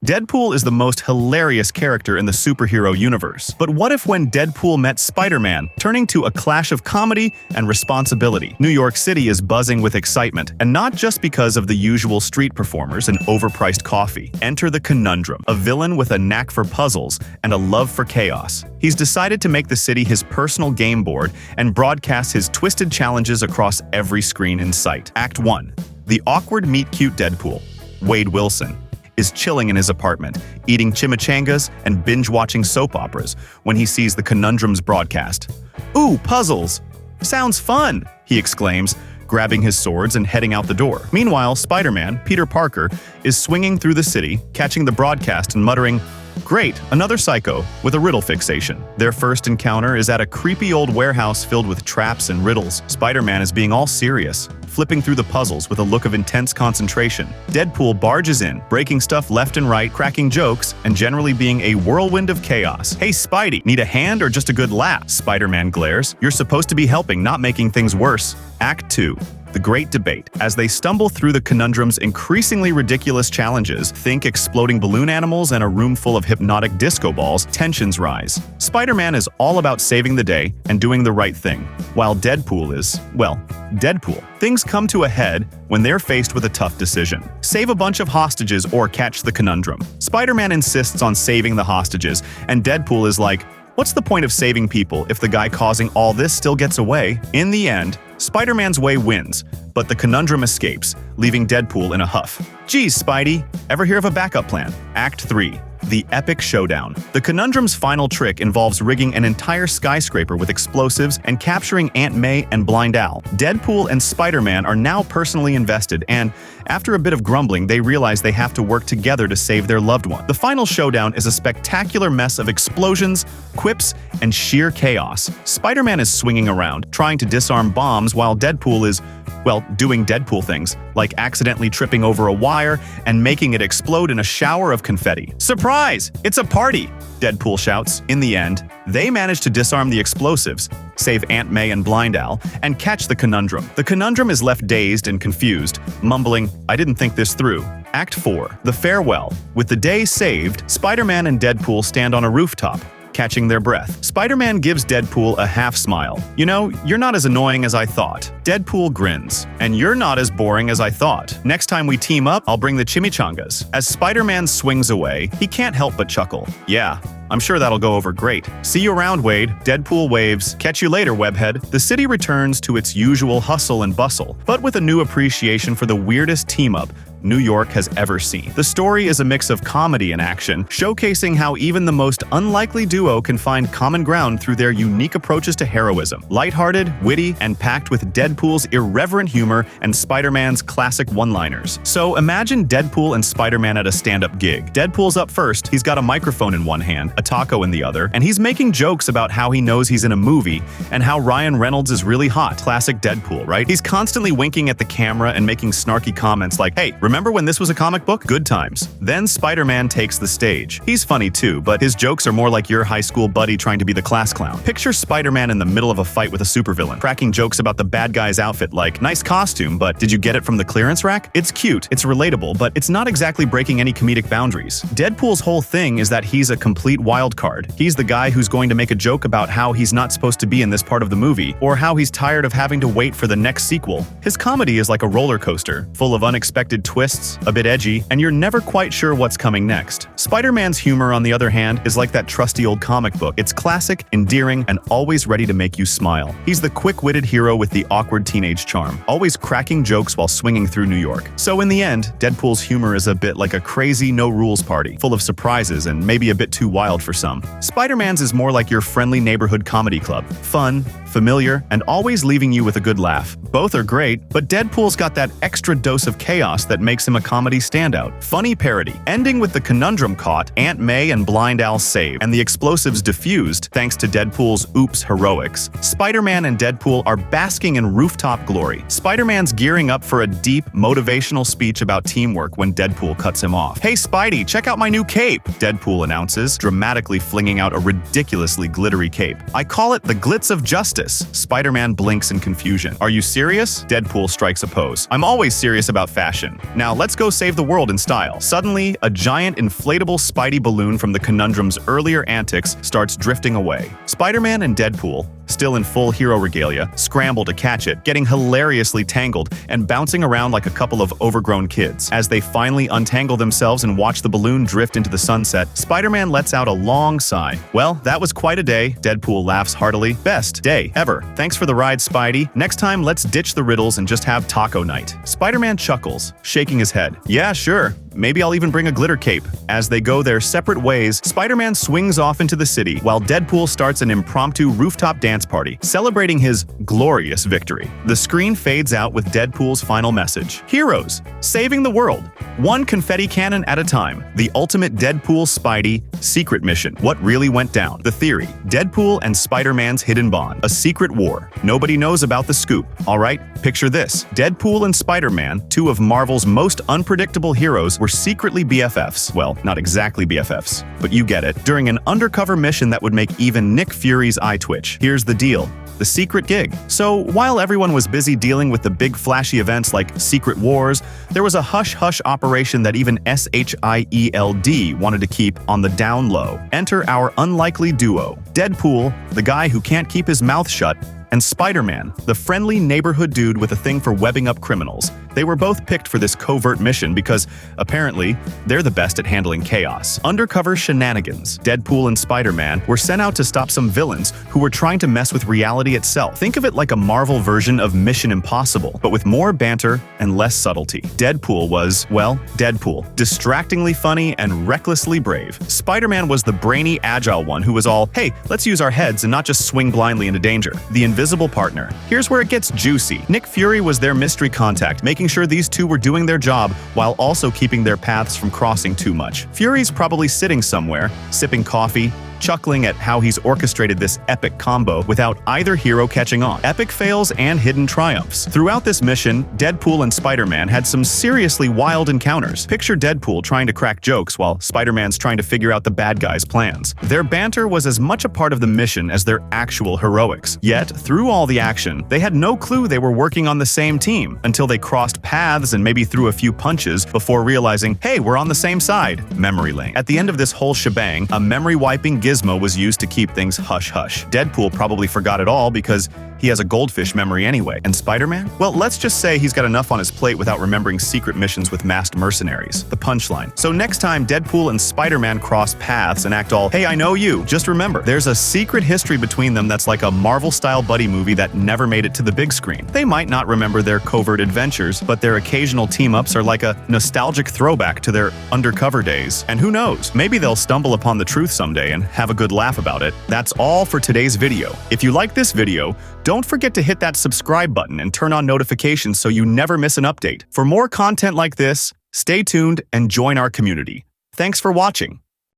Deadpool is the most hilarious character in the superhero universe. But what if when Deadpool met Spider-Man, turning to a clash of comedy and responsibility? New York City is buzzing with excitement, and not just because of the usual street performers and overpriced coffee. Enter the Conundrum, a villain with a knack for puzzles and a love for chaos. He's decided to make the city his personal game board and broadcast his twisted challenges across every screen in sight. Act 1. The awkward meet-cute Deadpool, Wade Wilson, is chilling in his apartment, eating chimichangas and binge-watching soap operas when he sees the Conundrum's broadcast. "Ooh, puzzles! Sounds fun!" he exclaims, grabbing his swords and heading out the door. Meanwhile, Spider-Man, Peter Parker, is swinging through the city, catching the broadcast and muttering, "Great, another psycho with a riddle fixation." Their first encounter is at a creepy old warehouse filled with traps and riddles. Spider-Man is being all serious, flipping through the puzzles with a look of intense concentration. Deadpool barges in, breaking stuff left and right, cracking jokes, and generally being a whirlwind of chaos. "Hey Spidey, need a hand or just a good laugh?" Spider-Man glares. "You're supposed to be helping, not making things worse." Act 2. The Great Debate. As they stumble through the Conundrum's increasingly ridiculous challenges, think exploding balloon animals and a room full of hypnotic disco balls, tensions rise. Spider-Man is all about saving the day and doing the right thing, while Deadpool is, well, Deadpool. Things come to a head when they're faced with a tough decision. Save a bunch of hostages or catch the Conundrum. Spider-Man insists on saving the hostages, and Deadpool is like, "What's the point of saving people if the guy causing all this still gets away?" In the end, Spider-Man's way wins, but the Conundrum escapes, leaving Deadpool in a huff. "Geez, Spidey, ever hear of a backup plan?" Act 3. The Epic Showdown. The Conundrum's final trick involves rigging an entire skyscraper with explosives and capturing Aunt May and Blind Al. Deadpool and Spider-Man are now personally invested, and after a bit of grumbling, they realize they have to work together to save their loved one. The final showdown is a spectacular mess of explosions, quips, and sheer chaos. Spider-Man is swinging around, trying to disarm bombs, while Deadpool is, well, doing Deadpool things, like accidentally tripping over a wire and making it explode in a shower of confetti. "Surprise! It's a party!" Deadpool shouts. In the end, they manage to disarm the explosives, save Aunt May and Blind Al, and catch the Conundrum. The Conundrum is left dazed and confused, mumbling, "I didn't think this through." Act 4. The Farewell. With the day saved, Spider-Man and Deadpool stand on a rooftop, catching their breath. Spider-Man gives Deadpool a half-smile. "You know, you're not as annoying as I thought." Deadpool grins. "And you're not as boring as I thought. Next time we team up, I'll bring the chimichangas." As Spider-Man swings away, he can't help but chuckle. "Yeah, I'm sure that'll go over great. See you around, Wade." Deadpool waves. "Catch you later, Webhead." The city returns to its usual hustle and bustle, but with a new appreciation for the weirdest team-up New York has ever seen. The story is a mix of comedy and action, showcasing how even the most unlikely duo can find common ground through their unique approaches to heroism. Lighthearted, witty, and packed with Deadpool's irreverent humor and Spider-Man's classic one-liners. So imagine Deadpool and Spider-Man at a stand-up gig. Deadpool's up first, he's got a microphone in one hand, a taco in the other, and he's making jokes about how he knows he's in a movie and how Ryan Reynolds is really hot. Classic Deadpool, right? He's constantly winking at the camera and making snarky comments like, "Hey, remember when this was a comic book? Good times." Then Spider-Man takes the stage. He's funny too, but his jokes are more like your high school buddy trying to be the class clown. Picture Spider-Man in the middle of a fight with a supervillain, cracking jokes about the bad guy's outfit like, "Nice costume, but did you get it from the clearance rack?" It's cute, it's relatable, but it's not exactly breaking any comedic boundaries. Deadpool's whole thing is that he's a complete wild card. He's the guy who's going to make a joke about how he's not supposed to be in this part of the movie, or how he's tired of having to wait for the next sequel. His comedy is like a roller coaster, full of unexpected twists, a bit edgy, and you're never quite sure what's coming next. Spider-Man's humor, on the other hand, is like that trusty old comic book. It's classic, endearing, and always ready to make you smile. He's the quick-witted hero with the awkward teenage charm, always cracking jokes while swinging through New York. So in the end, Deadpool's humor is a bit like a crazy no-rules party, full of surprises and maybe a bit too wild for some. Spider-Man's is more like your friendly neighborhood comedy club. Fun, familiar, and always leaving you with a good laugh. Both are great, but Deadpool's got that extra dose of chaos that makes him a comedy standout. Funny parody, ending with the Conundrum caught, Aunt May and Blind Al saved, and the explosives diffused thanks to Deadpool's oops heroics. Spider-Man and Deadpool are basking in rooftop glory. Spider-Man's gearing up for a deep, motivational speech about teamwork when Deadpool cuts him off. "Hey Spidey, check out my new cape," Deadpool announces, dramatically flinging out a ridiculously glittery cape. "I call it the Glitz of Justice." Spider-Man blinks in confusion. "Are you serious?" Deadpool strikes a pose. "I'm always serious about fashion. Now let's go save the world in style. Suddenly, a giant inflatable Spidey balloon from the Conundrum's earlier antics starts drifting away. Spider-Man and Deadpool, still in full hero regalia, scramble to catch it, getting hilariously tangled and bouncing around like a couple of overgrown kids. As they finally untangle themselves and watch the balloon drift into the sunset, Spider-Man lets out a long sigh. Well, that was quite a day, Deadpool laughs heartily. Best day ever. Thanks for the ride, Spidey. Next time, let's ditch the riddles and just have taco night. Spider-Man chuckles, shaking his head. Yeah, sure. Maybe I'll even bring a glitter cape. As they go their separate ways, Spider-Man swings off into the city, while Deadpool starts an impromptu rooftop dance party, celebrating his glorious victory. The screen fades out with Deadpool's final message. Heroes, saving the world, one confetti cannon at a time. The ultimate Deadpool-Spidey secret mission. What really went down? The theory. Deadpool and Spider-Man's hidden bond. A secret war. Nobody knows about the scoop. All right, picture this. Deadpool and Spider-Man, two of Marvel's most unpredictable heroes, were secretly BFFs. Well, not exactly BFFs, but you get it. During an undercover mission that would make even Nick Fury's eye twitch. Here's the deal. The secret gig. So, while everyone was busy dealing with the big flashy events like Secret Wars, there was a hush-hush operation that even SHIELD wanted to keep on the down low. Enter our unlikely duo. Deadpool, the guy who can't keep his mouth shut, and Spider-Man, the friendly neighborhood dude with a thing for webbing up criminals. They were both picked for this covert mission because, apparently, they're the best at handling chaos. Undercover shenanigans. Deadpool and Spider-Man were sent out to stop some villains who were trying to mess with reality itself. Think of it like a Marvel version of Mission Impossible, but with more banter and less subtlety. Deadpool was, well, Deadpool. Distractingly funny and recklessly brave. Spider-Man was the brainy, agile one who was all, hey, let's use our heads and not just swing blindly into danger. The invisible partner. Here's where it gets juicy. Nick Fury was their mystery contact, making sure these two were doing their job while also keeping their paths from crossing too much. Fury's probably sitting somewhere, sipping coffee, chuckling at how he's orchestrated this epic combo without either hero catching on. Epic fails and hidden triumphs. Throughout this mission, Deadpool and Spider-Man had some seriously wild encounters. Picture Deadpool trying to crack jokes while Spider-Man's trying to figure out the bad guy's plans. Their banter was as much a part of the mission as their actual heroics. Yet, through all the action, they had no clue they were working on the same team until they crossed paths and maybe threw a few punches before realizing, hey, we're on the same side. Memory lane. At the end of this whole shebang, a memory-wiping gizmo was used to keep things hush-hush. Deadpool probably forgot it all because he has a goldfish memory anyway. And Spider-Man? Well, let's just say he's got enough on his plate without remembering secret missions with masked mercenaries. The punchline. So next time Deadpool and Spider-Man cross paths and act all, hey, I know you, just remember, there's a secret history between them that's like a Marvel-style buddy movie that never made it to the big screen. They might not remember their covert adventures, but their occasional team-ups are like a nostalgic throwback to their undercover days. And who knows, maybe they'll stumble upon the truth someday and have a good laugh about it. That's all for today's video. If you like this video, don't forget to hit that subscribe button and turn on notifications so you never miss an update. For more content like this, stay tuned and join our community. Thanks for watching.